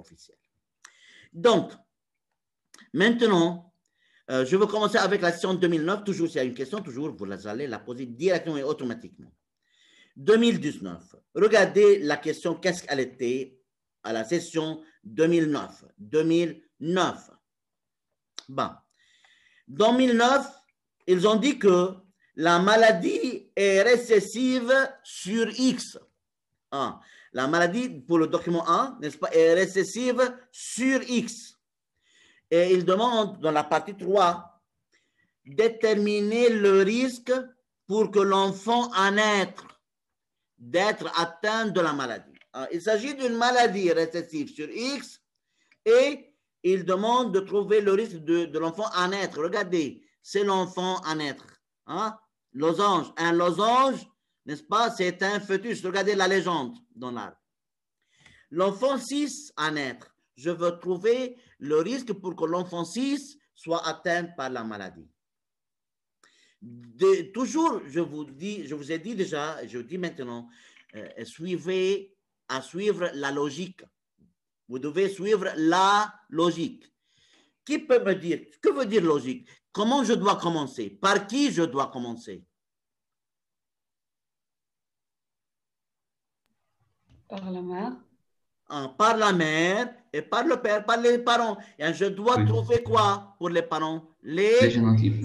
officielle. Donc, maintenant, je vais commencer avec la session 2009. Toujours, s'il y a une question, toujours, vous allez la poser directement et automatiquement. 2019. Regardez la question, qu'est-ce qu'elle était à la session 2009. 2009. Bon. 2009, ils ont dit que la maladie est récessive sur X. Ah, la maladie, pour le document 1, n'est-ce pas, est récessive sur X. Et ils demandent, dans la partie 3, déterminer le risque pour que l'enfant en naître d'être atteint de la maladie. Il s'agit d'une maladie récessive sur X et il demande de trouver le risque de l'enfant à naître. Regardez, c'est l'enfant à naître. Hein? Losange. Un losange, n'est-ce pas, c'est un fœtus. Regardez la légende dans l'arbre. L'enfant 6 à naître. Je veux trouver le risque pour que l'enfant 6 soit atteint par la maladie. Toujours, je vous ai dit déjà, je dis maintenant, suivre la logique. Vous devez suivre la logique. Qui peut me dire, que veut dire logique? Comment je dois commencer? Par qui je dois commencer? Par la mère. Par la mère et par le père, par les parents. Et je dois trouver quoi pour les parents? Les génotypes.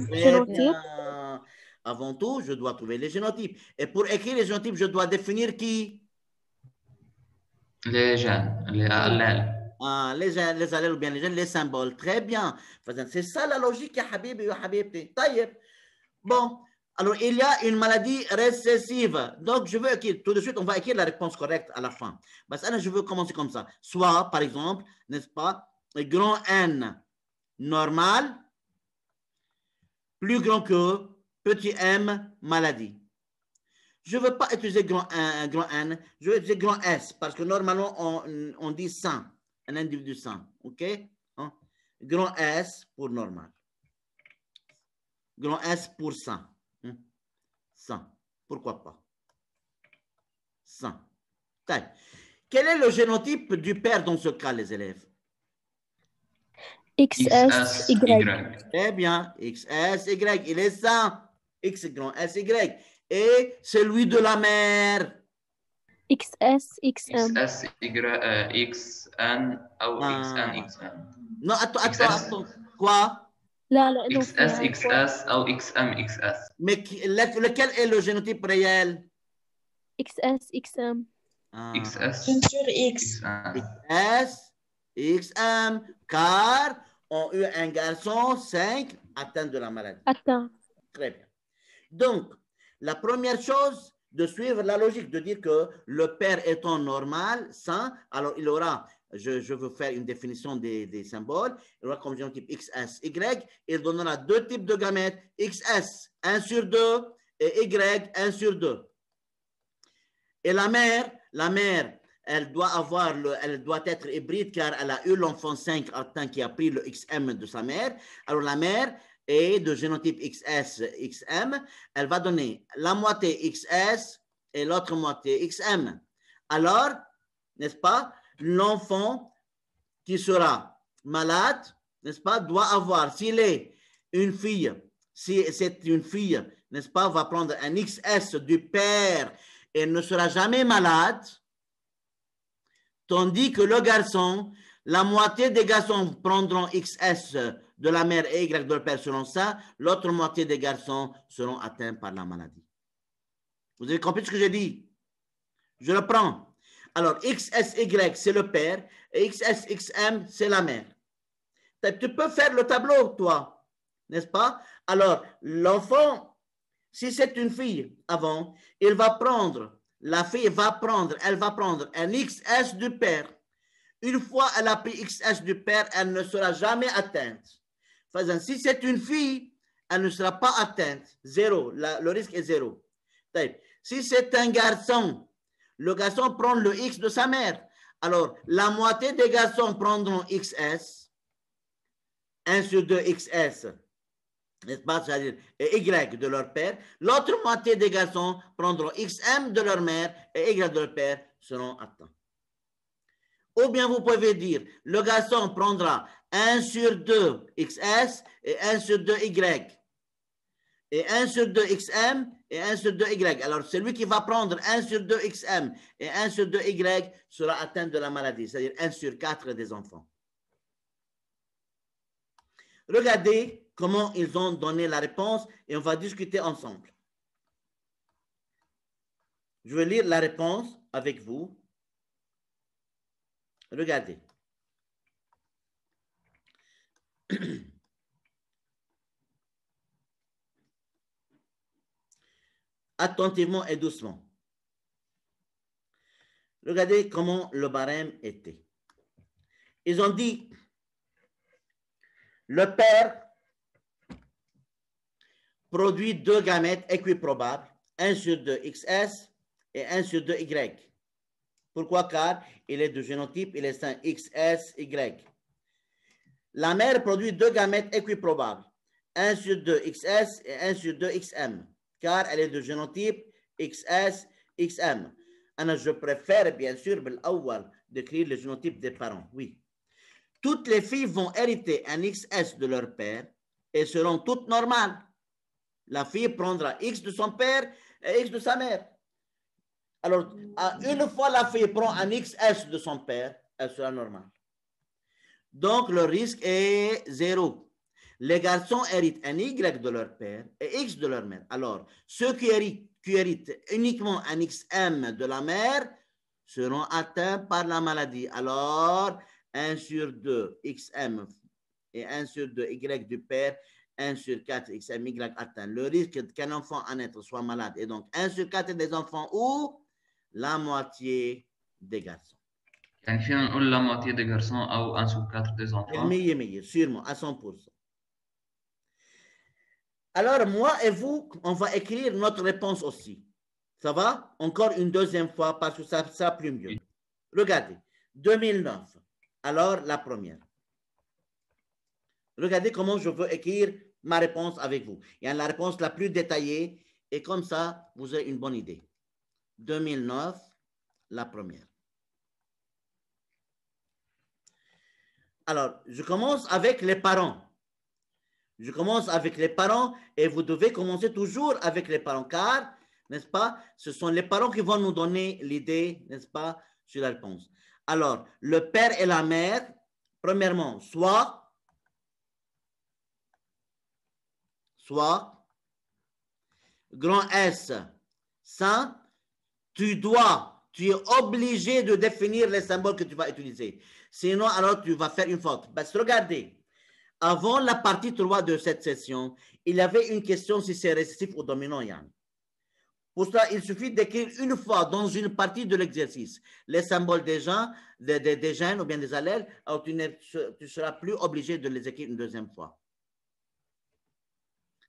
Avant tout, je dois trouver les génotypes. Et pour écrire les génotypes, je dois définir qui? Les gènes, les allèles. Les allèles ou bien les gènes, les symboles. Très bien. C'est ça la logique, ya habibi, ya habibti. Taïeb. Bon, alors il y a une maladie récessive. Donc, je veux écrire, tout de suite, on va écrire la réponse correcte à la fin. Parce que je veux commencer comme ça. Soit, par exemple, n'est-ce pas, grand N normal, plus grand que petit m maladie. Je ne veux pas utiliser grand N, je veux utiliser grand S, parce que normalement, on dit sain, un individu sain. OK? Hein? Grand S pour normal. Grand S pour sain. Sain. Pourquoi pas? Sain. Quel est le génotype du père dans ce cas, les élèves? XSY. Très bien. XSY. Il est sain. X grand SY. Et celui de la mère? XSXM. XN ou XNXN. Non, attends. Quoi? XSXS ou XMXS. Mais lequel est le génotype réel? XSXM. XS. Bien sûr, X. XM, car on a eu un garçon 5 atteint de la maladie. Atteint. Très bien. Donc, la première chose, de suivre la logique, de dire que le père étant normal, sain, alors il aura, je veux faire une définition des symboles, il aura comme génotype XSY, il donnera deux types de gamètes, XS 1 sur 2 et Y 1 sur 2. Et la mère, elle doit être hybride car elle a eu l'enfant 5 atteint qui a pris le XM de sa mère. Alors la mère est de génotype XS, XM. Elle va donner la moitié XS et l'autre moitié XM. Alors, n'est-ce pas, l'enfant qui sera malade, n'est-ce pas, doit avoir, s'il est une fille, si c'est une fille, n'est-ce pas, va prendre un XS du père et ne sera jamais malade, tandis que le garçon, la moitié des garçons prendront XS de la mère et Y de leur père selon ça, l'autre moitié des garçons seront atteints par la maladie. Vous avez compris ce que j'ai dit? Je reprends. Alors, XSY, c'est le père, et XSXM, c'est la mère. Tu peux faire le tableau, toi, n'est-ce pas? Alors, l'enfant, si c'est une fille avant, la fille va prendre un XS du père. Une fois elle a pris XS du père, elle ne sera jamais atteinte. Si c'est une fille, elle ne sera pas atteinte. Zéro. Le risque est zéro. Si c'est un garçon, le garçon prend le X de sa mère. Alors, la moitié des garçons prendront XS, 1 sur 2 XS, n'est-ce pas, c'est-à-dire Y de leur père. L'autre moitié des garçons prendront XM de leur mère et Y de leur père seront atteints. Ou bien vous pouvez dire, le garçon prendra 1 sur 2 XS et 1 sur 2 Y. Et 1 sur 2 XM et 1 sur 2 Y. Alors, celui qui va prendre 1 sur 2 XM et 1 sur 2 Y sera atteint de la maladie, c'est-à-dire 1 sur 4 des enfants. Regardez comment ils ont donné la réponse et on va discuter ensemble. Je vais lire la réponse avec vous. Regardez. Attentivement et doucement. Regardez comment le barème était. Ils ont dit, le père produit 2 gamètes équiprobables, 1 sur 2 XS et 1 sur 2 Y. Pourquoi? Car il est de génotype, il est sain XSY. La mère produit 2 gamètes équiprobables, 1 sur 2 XS et 1 sur 2 XM, car elle est de génotype XSXM. Je préfère bien sûr d'écrire le génotype des parents. Oui. Toutes les filles vont hériter un XS de leur père et seront toutes normales. La fille prendra X de son père et X de sa mère. Alors, une fois la fille prend un XS de son père, elle sera normale. Donc, le risque est 0. Les garçons héritent un Y de leur père et X de leur mère. Alors, ceux qui héritent uniquement un XM de la mère seront atteints par la maladie. Alors, 1 sur 2 XM et 1 sur 2 Y du père, 1 sur 4 XMY atteint. Le risque qu'un enfant à naître soit malade est donc 1 sur 4 des enfants ou la moitié des garçons. يعني فينا نقول la moitié des garçons أو 1 sur 4 des enfants. Sûrement, à 100%. Alors, moi et vous, on va écrire notre réponse aussi. Ça va? Encore une deuxième fois parce que ça sera plus mieux. Regardez, 2009. Alors, la première. Regardez comment je veux écrire ma réponse avec vous. Il y a la réponse la plus détaillée et comme ça, vous avez une bonne idée. 2009, la première. Alors, je commence avec les parents. Je commence avec les parents et vous devez commencer toujours avec les parents car, n'est-ce pas, ce sont les parents qui vont nous donner l'idée, n'est-ce pas, sur la réponse. Alors, le père et la mère, premièrement, soit grand S, saint, tu es obligé de définir les symboles que tu vas utiliser. Sinon, alors tu vas faire une faute. Parce que regardez, avant la partie 3 de cette session, il y avait une question si c'est récessif ou dominant, Yann. Pour cela, il suffit d'écrire une fois dans une partie de l'exercice les symboles des gens, des gènes ou bien des allèles, alors tu ne seras plus obligé de les écrire une deuxième fois.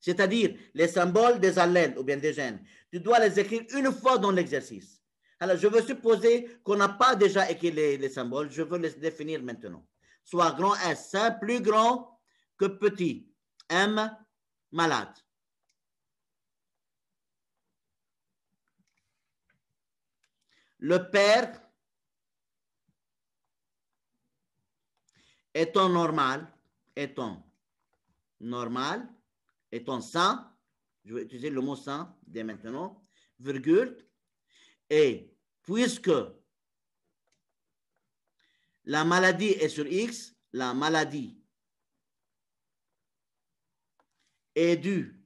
C'est-à-dire les symboles des allèles ou bien des gènes. Tu dois les écrire une fois dans l'exercice. Alors, je veux supposer qu'on n'a pas déjà écrit les symboles. Je veux les définir maintenant. Soit grand S, plus grand que petit. M, malade. Le père étant normal, étant sain, je vais utiliser le mot sain dès maintenant, virgule, et puisque la maladie est sur X, la maladie est due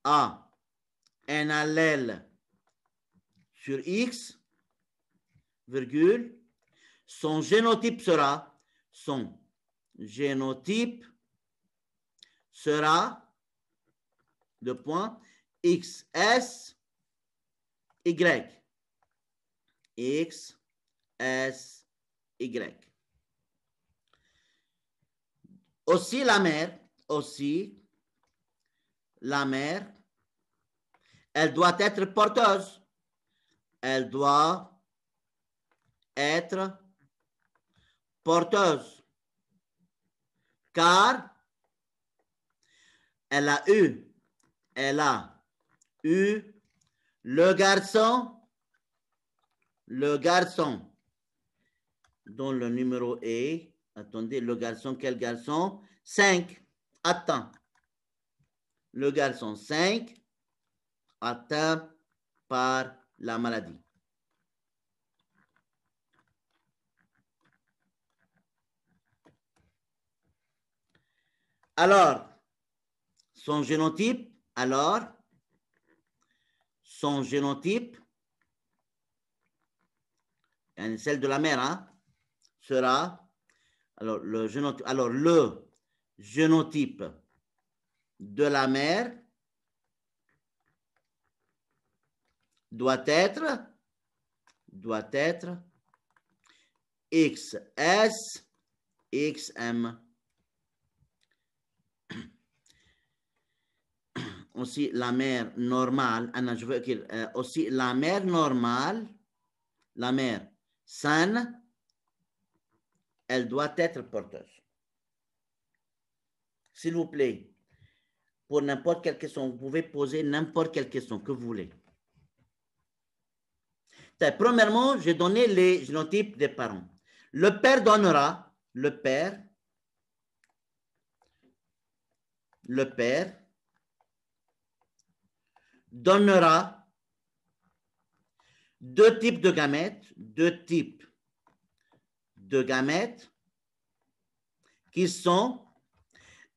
à un allèle sur X, virgule, son génotype sera de point XS Y. XS Y. Aussi la mère, elle doit être porteuse. Elle doit être porteuse. Car elle a eu Le garçon, dont le numéro est, attendez, le garçon, quel garçon? 5, atteint. Le garçon 5, atteint par la maladie. Alors, son génotype, celle de la mère, hein, sera, le génotype de la mère doit être XS, XM. Aussi la mère normale, je veux dire, aussi la mère normale, la mère saine, elle doit être porteuse. S'il vous plaît, pour n'importe quelle question, vous pouvez poser n'importe quelle question que vous voulez. Premièrement, j'ai donné les génotypes des parents. Le père donnera, le père donnera deux types de gamètes, qui sont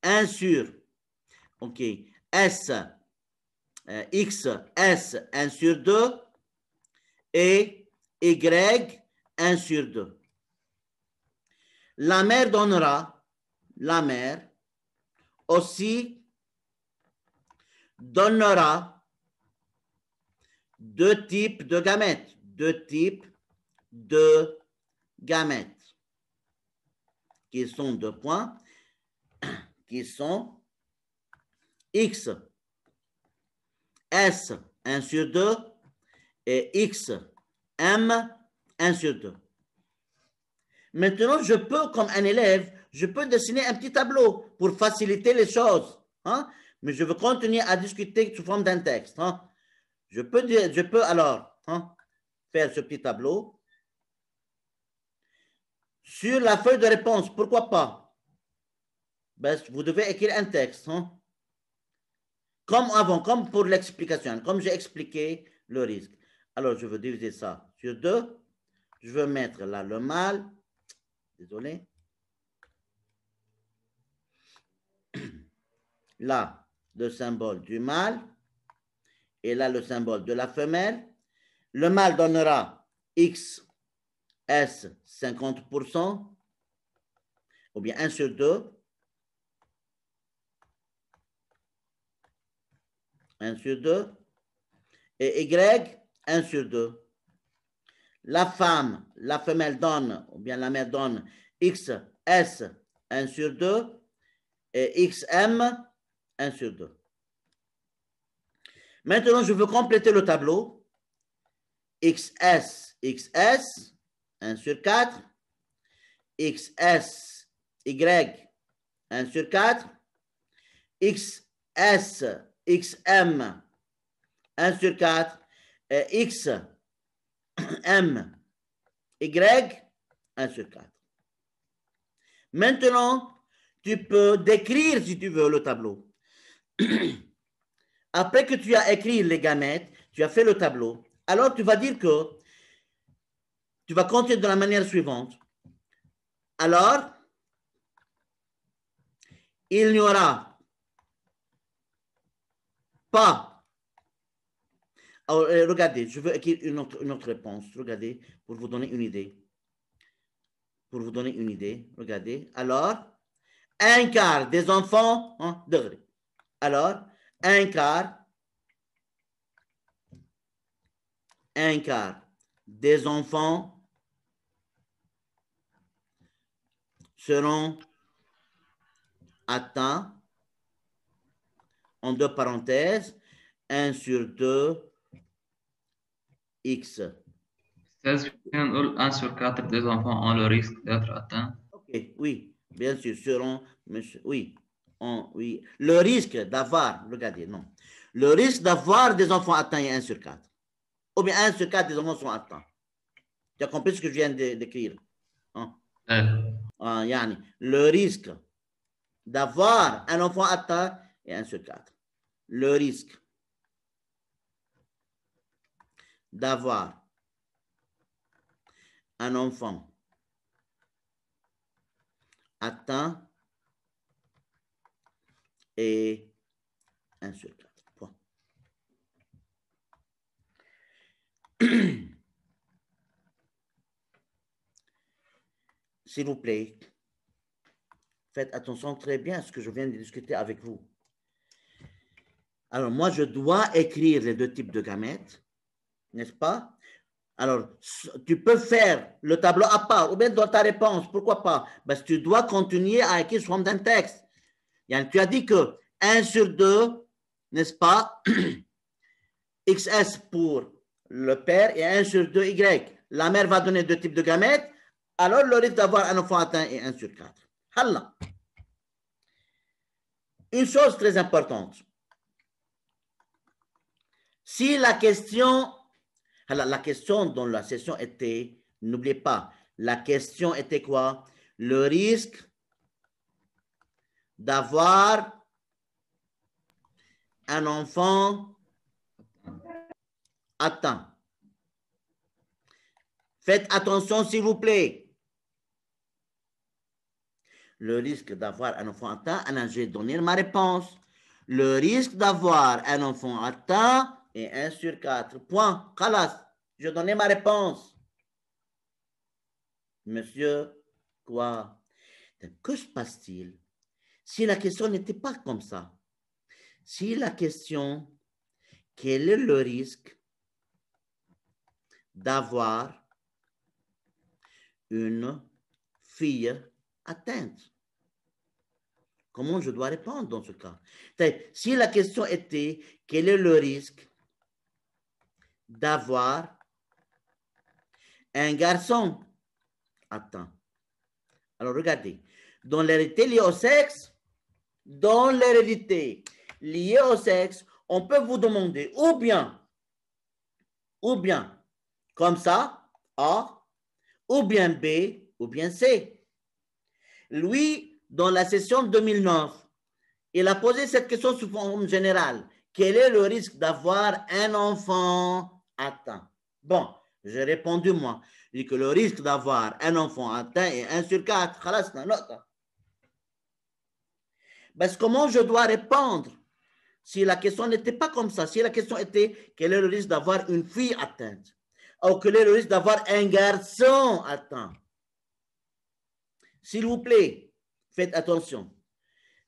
un sur, ok, S, X, S, 1 sur 2 et Y, 1 sur 2. La mère aussi donnera deux types de gamètes, qui sont deux points, qui sont X, S, 1 sur 2 et X, M, 1 sur 2. Maintenant, je peux, comme un élève, je peux dessiner un petit tableau pour faciliter les choses, hein? Mais je veux continuer à discuter sous forme d'un texte. Hein? Je peux alors faire ce petit tableau. Sur la feuille de réponse, pourquoi pas? Ben, vous devez écrire un texte. Hein? Comme avant, comme pour l'explication, comme j'ai expliqué le risque. Alors, je veux diviser ça sur 2. Je veux mettre là le mâle. Désolé. Là, le symbole du mâle. Et là, le symbole de la femelle. Le mâle donnera X, S, 50%, ou bien 1 sur 2. 1 sur 2. Et Y, 1 sur 2. La femelle donne, ou bien la mère donne X, S, 1 sur 2. Et XM, 1 sur 2. Maintenant, je veux compléter le tableau. XS, 1 sur 4. XS, Y, 1 sur 4. XS, XM, 1 sur 4. Et XM, Y, 1 sur 4. Maintenant, tu peux décrire, si tu veux, le tableau. Après que tu as écrit les gamètes, tu as fait le tableau, alors tu vas dire que tu vas compter de la manière suivante. Alors, il n'y aura pas. Alors, regardez, je veux écrire une autre réponse. Regardez, pour vous donner une idée. Regardez. Alors, un quart des enfants, degré. Alors, un quart des enfants seront atteints, en deux parenthèses, 1 sur 2 X. 1 sur 4 des enfants ont le risque d'être atteints. Ok, oui, bien sûr, seront, oui, oui. Le risque d'avoir, regardez, non. Le risque d'avoir des enfants atteints est 1 sur 4. ou bien 1 sur 4 des enfants sont atteints. Tu as compris ce que je viens d'écrire? Hein? Yani, le risque d'avoir un enfant atteint est 1 sur 4. Le risque d'avoir un enfant atteint est 1 sur 4. Point. S'il vous plaît, faites attention très bien à ce que je viens de discuter avec vous. Alors, moi, je dois écrire les deux types de gamètes, n'est-ce pas? Alors, tu peux faire le tableau à part ou bien dans ta réponse, pourquoi pas? Parce que tu dois continuer à écrire sous forme d'un texte. Tu as dit que 1 sur 2, n'est-ce pas? XS pour le père et 1 sur 2 Y. La mère va donner deux types de gamètes, alors le risque d'avoir un enfant atteint est 1 sur 4. Allah. Une chose très importante. Si la question dans la session était, n'oubliez pas, la question était quoi? Le risque d'avoir un enfant atteint. Faites attention, s'il vous plaît. Le risque d'avoir un enfant atteint, je vais donner ma réponse. Le risque d'avoir un enfant atteint est 1 sur 4. Point. Khalas. Je donnais ma réponse. Monsieur, quoi? Que se passe-t-il si la question n'était pas comme ça? Si la question, quel est le risque d'avoir une fille atteinte? Comment je dois répondre dans ce cas? Si la question était, quel est le risque d'avoir un garçon atteint? Alors, regardez, dans l'hérédité liée au sexe, on peut vous demander ou bien, comme ça, A, ou bien B, ou bien C. Lui, dans la session 2009, il a posé cette question sous forme générale. Quel est le risque d'avoir un enfant atteint? Bon, j'ai répondu moi. J'ai dit que le risque d'avoir un enfant atteint est 1 sur 4. Parce que comment je dois répondre si la question n'était pas comme ça? Si la question était quel est le risque d'avoir une fille atteinte? Ou quel est le risque d'avoir un garçon atteint? S'il vous plaît, faites attention.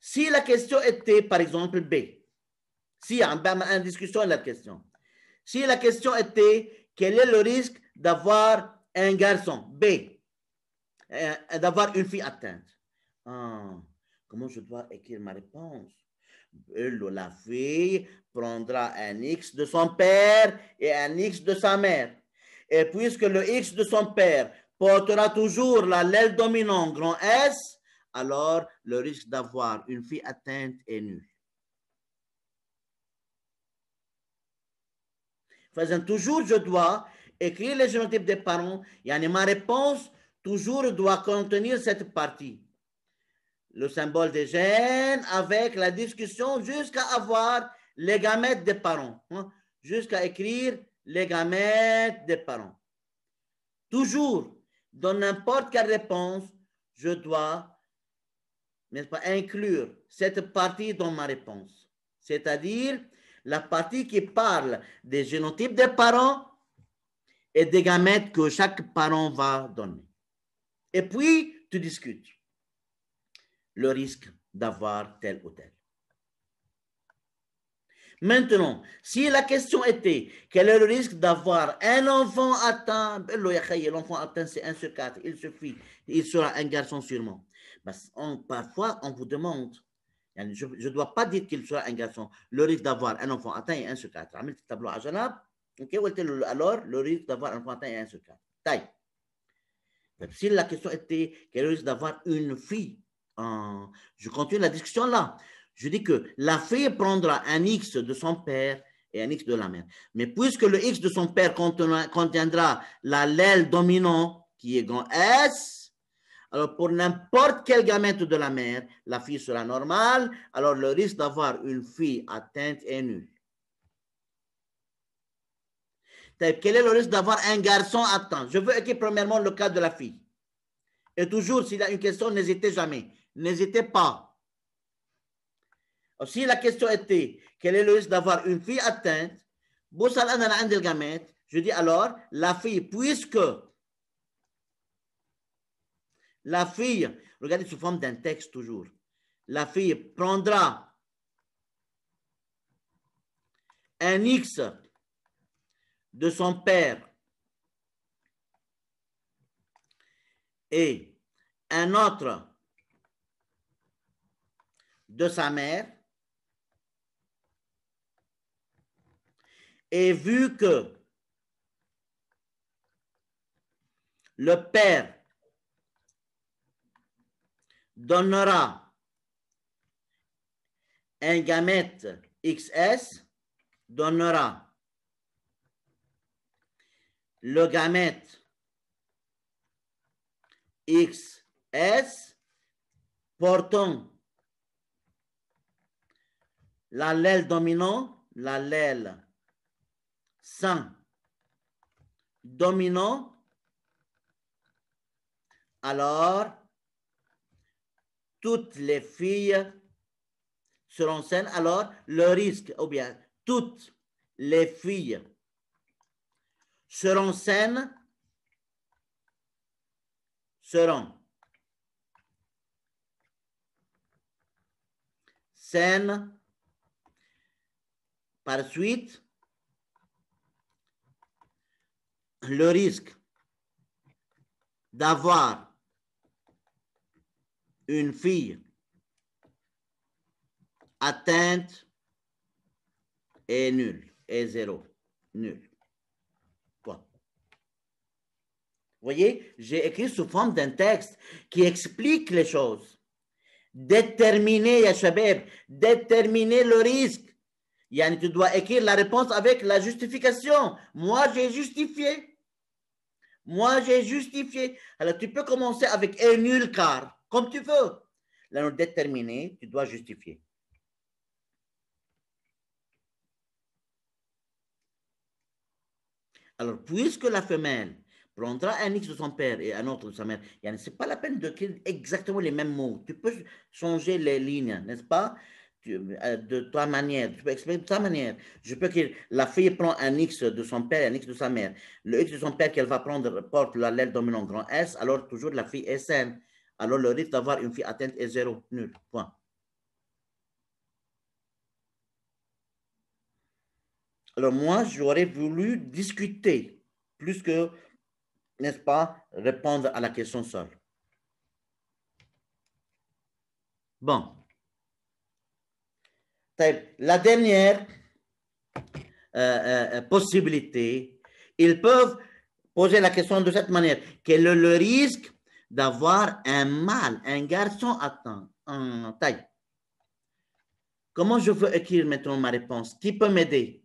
Si la question était, par exemple, B, si en discussion de la question, si la question était quel est le risque d'avoir un garçon, B, d'avoir une fille atteinte? Comment je dois écrire ma réponse? La fille prendra un X de son père et un X de sa mère. Et puisque le X de son père portera toujours l'allèle dominant grand S, alors le risque d'avoir une fille atteinte est nul. Faisant toujours, je dois écrire les génotypes des parents. Ma réponse toujours doit contenir cette partie. Le symbole des gènes avec la discussion jusqu'à avoir les gamètes des parents. Jusqu'à écrire les gamètes des parents. Toujours, dans n'importe quelle réponse, je dois, n'est-ce pas, inclure cette partie dans ma réponse. C'est-à-dire la partie qui parle des génotypes des parents et des gamètes que chaque parent va donner. Et puis, tu discutes le risque d'avoir tel ou tel. Maintenant, si la question était quel est le risque d'avoir un enfant atteint, l'enfant atteint c'est 1 sur 4, il suffit, il sera un garçon sûrement. Parfois, on vous demande, je ne dois pas dire qu'il sera un garçon, le risque d'avoir un enfant atteint est 1 sur 4. عملت التابلو على جنب. Alors, le risque d'avoir un enfant atteint est 1 sur 4. Taille. Si la question était quel est le risque d'avoir une fille, je continue la discussion là. Je dis que la fille prendra un X de son père et un X de la mère. Mais puisque le X de son père contiendra l'allèle dominant qui est grand S, alors pour n'importe quel gamète de la mère, la fille sera normale, alors le risque d'avoir une fille atteinte est nul. Quel est le risque d'avoir un garçon atteint? Je veux écrire premièrement le cas de la fille. Et toujours, s'il y a une question, n'hésitez jamais. N'hésitez pas. Si la question était, quel est le risque d'avoir une fille atteinte? Je dis alors, la fille, puisque la fille, regardez sous forme d'un texte toujours, la fille prendra un X de son père et un autre de sa mère, et vu que le père donnera un gamète XS, donnera le gamète XS portant l'allèle dominant, l'allèle sans dominant, alors toutes les filles seront saines. Alors le risque, ou bien toutes les filles seront saines, par suite, le risque d'avoir une fille atteinte est nul, est zéro, nul. Quoi? Vous voyez, j'ai écrit sous forme d'un texte qui explique les choses. Déterminer, ya shabab, déterminer le risque. Yani, tu dois écrire la réponse avec la justification. Moi, j'ai justifié. Alors, tu peux commencer avec un nul car, comme tu veux. Là, déterminer, tu dois justifier. Alors, puisque la femelle prendra un X de son père et un autre de sa mère, ce n'est pas la peine d'écrire exactement les mêmes mots. Tu peux changer les lignes, n'est-ce pas? De ta manière, tu peux expliquer de ta manière. Je peux écrire, la fille prend un X de son père et un X de sa mère. Le X de son père qu'elle va prendre porte l'allèle dominant grand S, alors toujours la fille est saine. Alors le risque d'avoir une fille atteinte est zéro, nul, point. Alors moi, j'aurais voulu discuter plus que, n'est-ce pas, répondre à la question seule. Bon. La dernière possibilité, ils peuvent poser la question de cette manière. Quel est le risque d'avoir un mâle, un garçon atteint en taille? Comment je veux écrire maintenant ma réponse? Qui peut m'aider?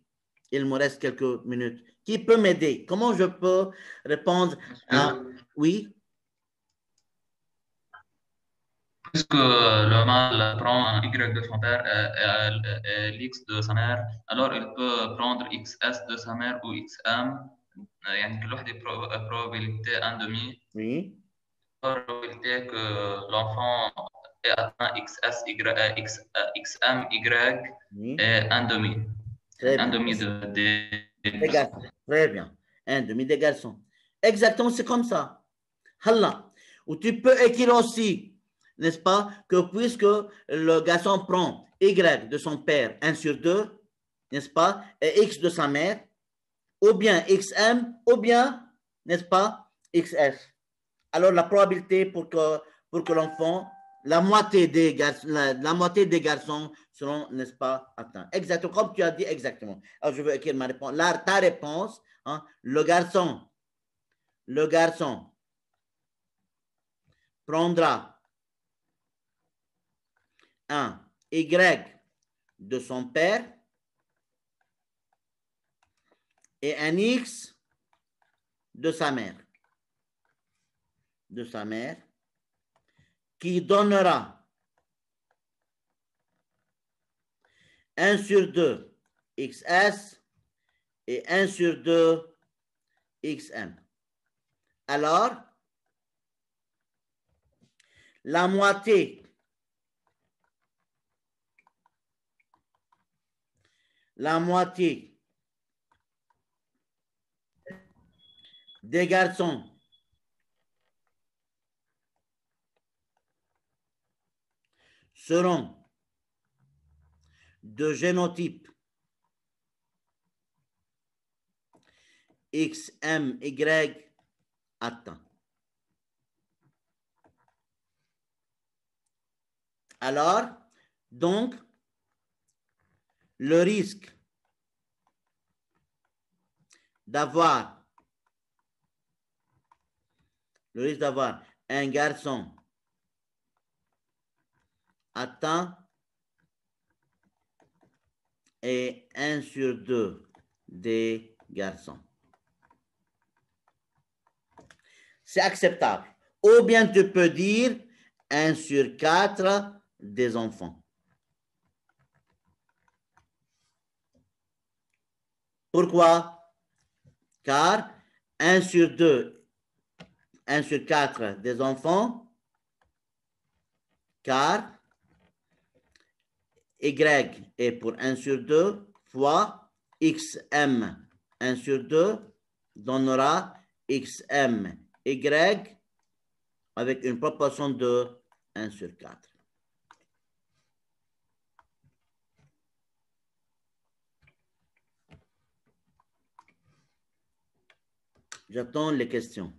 Il me reste quelques minutes. Qui peut m'aider? Comment je peux répondre à... Oui? Puisque le mâle prend un Y de son père et l'X de sa mère, alors il peut prendre XS de sa mère ou XM. يعني كل واحدة probabilité 1/2. Oui. Probabilité que l'enfant est atteint XM, Y Oui. et 1/2. Très bien. 1/2 des garçons. Très bien. 1/2 des garçons. Exactement, c'est comme ça. Allah. Ou tu peux écrire aussi, n'est-ce pas, que puisque le garçon prend Y de son père 1/2, n'est-ce pas, et X de sa mère, ou bien XM, ou bien, n'est-ce pas, XS. Alors la probabilité pour que l'enfant, la moitié des garçons seront, n'est-ce pas, atteints. Exactement, comme tu as dit exactement. Alors je veux écrire ma réponse. Là, ta réponse, hein, le garçon prendra un Y de son père et un X de sa mère. De sa mère, qui donnera 1 sur 2 XS et 1 sur 2 XM. Alors, la moitié des garçons seront de génotype XMY atteint. Alors, donc, le risque d'avoir un garçon atteint est 1 sur 2 des garçons. C'est acceptable. Ou bien tu peux dire 1 sur 4 des enfants. Pourquoi? Car 1 sur 4 des enfants, car Y est pour 1 sur 2 fois XM 1 sur 2 donnera XM Y avec une proportion de 1 sur 4. J'attends les questions.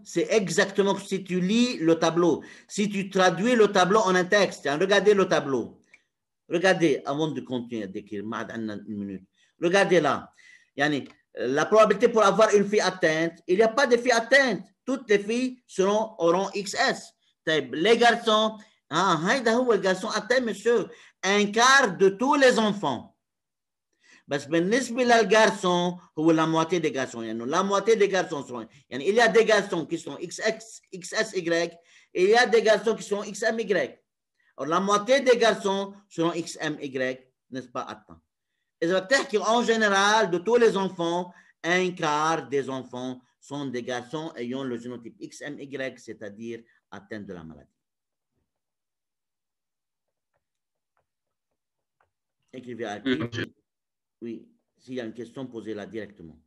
C'est exactement comme si tu lis le tableau. Si tu traduis le tableau en un texte, regardez le tableau. Regardez, avant de continuer d'écrire, une minute. Regardez là. La probabilité pour avoir une fille atteinte, il n'y a pas de fille atteinte. Toutes les filles auront XS. Les garçons, le garçon atteint, monsieur, un quart de tous les enfants. بس بالنسبة للgarçon هو la moitié des garçons. La moitié des garçons sont. Il y a des garçons qui sont XSY et il y a des garçons qui sont XMY. Alors la moitié des garçons seront XMY, n'est-ce pas, attends. Et en général, de tous les enfants, un quart des enfants sont des garçons ayant le génotype XMY, c'est-à-dire atteints de la maladie. Écrivez à qui? Oui, s'il y a une question, posez-la directement.